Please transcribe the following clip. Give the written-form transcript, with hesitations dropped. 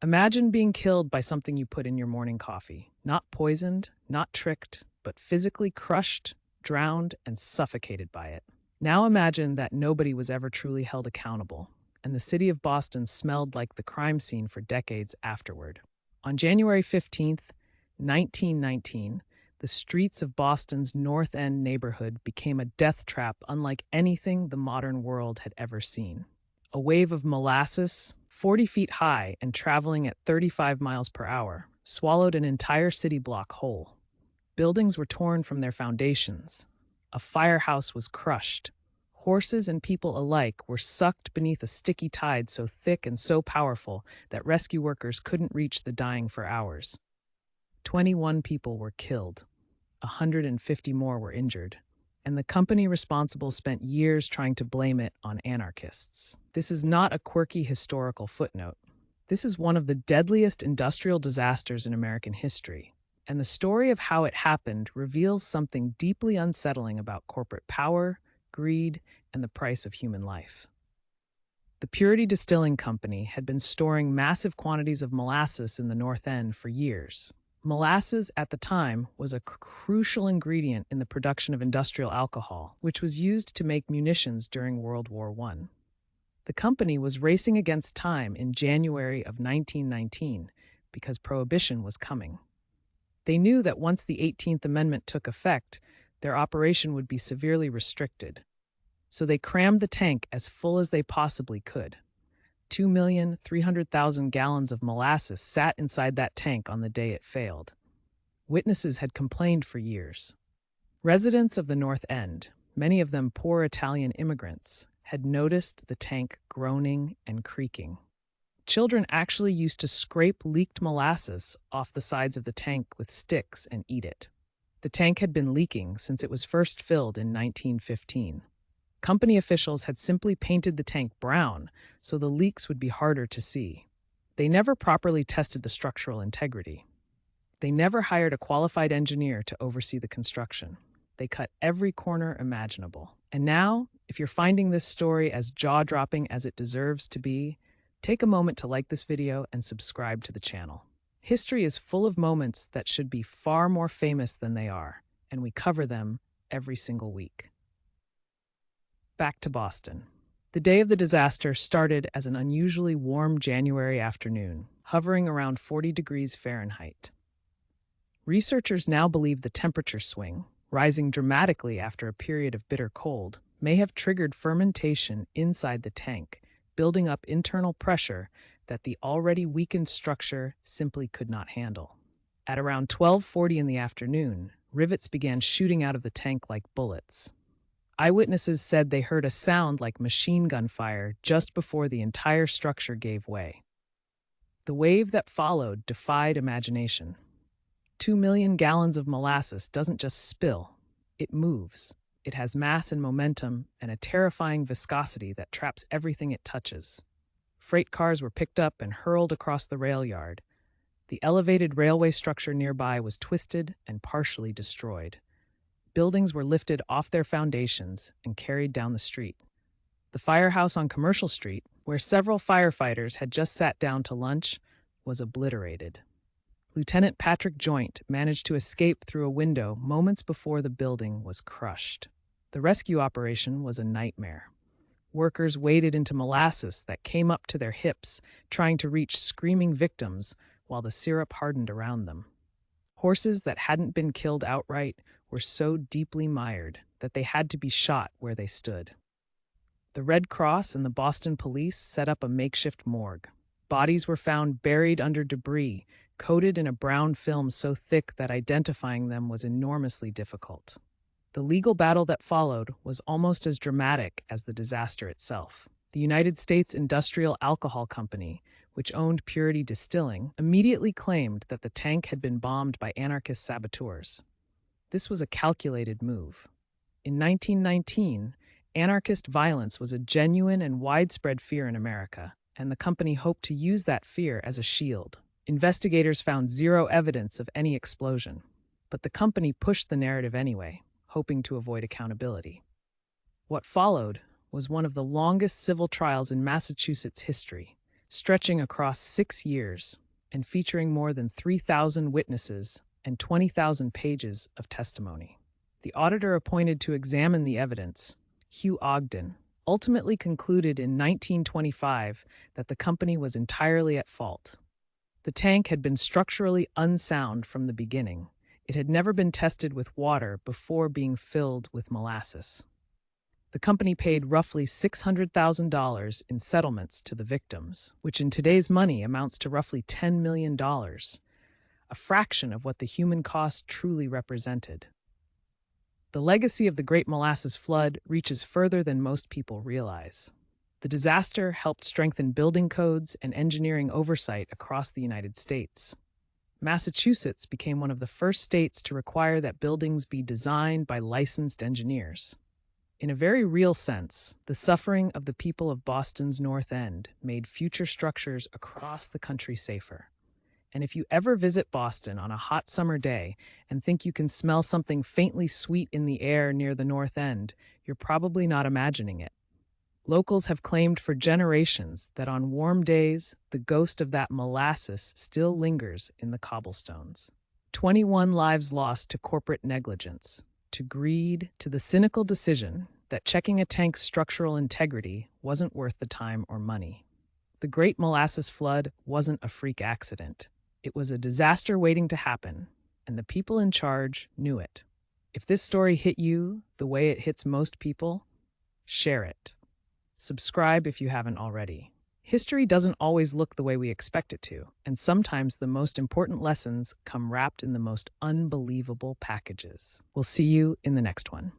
Imagine being killed by something you put in your morning coffee. Not poisoned, not tricked, but physically crushed, drowned, and suffocated by it. Now imagine that nobody was ever truly held accountable, and the city of Boston smelled like the crime scene for decades afterward. On January 15th, 1919, the streets of Boston's North End neighborhood became a death trap unlike anything the modern world had ever seen. A wave of molasses, 40 feet high and traveling at 35 miles per hour, swallowed an entire city block whole. Buildings were torn from their foundations. A firehouse was crushed. Horses and people alike were sucked beneath a sticky tide so thick and so powerful that rescue workers couldn't reach the dying for hours. 21 people were killed. 150 more were injured, and the company responsible spent years trying to blame it on anarchists. This is not a quirky historical footnote. This is one of the deadliest industrial disasters in American history, and the story of how it happened reveals something deeply unsettling about corporate power, greed, and the price of human life. The Purity Distilling Company had been storing massive quantities of molasses in the North End for years. Molasses at the time was a crucial ingredient in the production of industrial alcohol, which was used to make munitions during World War I. The company was racing against time in January of 1919 because Prohibition was coming. They knew that once the 18th Amendment took effect, their operation would be severely restricted. So they crammed the tank as full as they possibly could. 2,300,000 gallons of molasses sat inside that tank on the day it failed. Witnesses had complained for years. Residents of the North End, many of them poor Italian immigrants, had noticed the tank groaning and creaking. Children actually used to scrape leaked molasses off the sides of the tank with sticks and eat it. The tank had been leaking since it was first filled in 1915. Company officials had simply painted the tank brown so the leaks would be harder to see. They never properly tested the structural integrity. They never hired a qualified engineer to oversee the construction. They cut every corner imaginable. And now, if you're finding this story as jaw-dropping as it deserves to be, take a moment to like this video and subscribe to the channel. History is full of moments that should be far more famous than they are, and we cover them every single week. Back to Boston. The day of the disaster started as an unusually warm January afternoon, hovering around 40 degrees Fahrenheit. Researchers now believe the temperature swing, rising dramatically after a period of bitter cold, may have triggered fermentation inside the tank, building up internal pressure that the already weakened structure simply could not handle. At around 12:40 in the afternoon, rivets began shooting out of the tank like bullets. Eyewitnesses said they heard a sound like machine gun fire just before the entire structure gave way. The wave that followed defied imagination. 2 million gallons of molasses doesn't just spill, it moves. It has mass and momentum and a terrifying viscosity that traps everything it touches. Freight cars were picked up and hurled across the rail yard. The elevated railway structure nearby was twisted and partially destroyed. Buildings were lifted off their foundations and carried down the street. The firehouse on Commercial Street, where several firefighters had just sat down to lunch, was obliterated. Lieutenant Patrick Joint managed to escape through a window moments before the building was crushed. The rescue operation was a nightmare. Workers waded into molasses that came up to their hips, trying to reach screaming victims while the syrup hardened around them. Horses that hadn't been killed outright were so deeply mired that they had to be shot where they stood. The Red Cross and the Boston police set up a makeshift morgue. Bodies were found buried under debris, coated in a brown film so thick that identifying them was enormously difficult. The legal battle that followed was almost as dramatic as the disaster itself. The United States Industrial Alcohol Company, which owned Purity Distilling, immediately claimed that the tank had been bombed by anarchist saboteurs. This was a calculated move. In 1919, anarchist violence was a genuine and widespread fear in America, and the company hoped to use that fear as a shield. Investigators found zero evidence of any explosion, but the company pushed the narrative anyway, hoping to avoid accountability. What followed was one of the longest civil trials in Massachusetts history. stretching across 6 years and featuring more than 3,000 witnesses and 20,000 pages of testimony. The auditor appointed to examine the evidence, Hugh Ogden, ultimately concluded in 1925 that the company was entirely at fault. The tank had been structurally unsound from the beginning. It had never been tested with water before being filled with molasses. The company paid roughly $600,000 in settlements to the victims, which in today's money amounts to roughly $10 million, a fraction of what the human cost truly represented. The legacy of the Great Molasses Flood reaches further than most people realize. The disaster helped strengthen building codes and engineering oversight across the United States. Massachusetts became one of the first states to require that buildings be designed by licensed engineers. In a very real sense, the suffering of the people of Boston's North End made future structures across the country safer. And if you ever visit Boston on a hot summer day and think you can smell something faintly sweet in the air near the North End, you're probably not imagining it. Locals have claimed for generations that on warm days, the ghost of that molasses still lingers in the cobblestones. 21 lives lost to corporate negligence, to greed, to the cynical decision that checking a tank's structural integrity wasn't worth the time or money. The Great Molasses Flood wasn't a freak accident. It was a disaster waiting to happen, and the people in charge knew it. If this story hit you the way it hits most people, share it. Subscribe if you haven't already. History doesn't always look the way we expect it to, and sometimes the most important lessons come wrapped in the most unbelievable packages. We'll see you in the next one.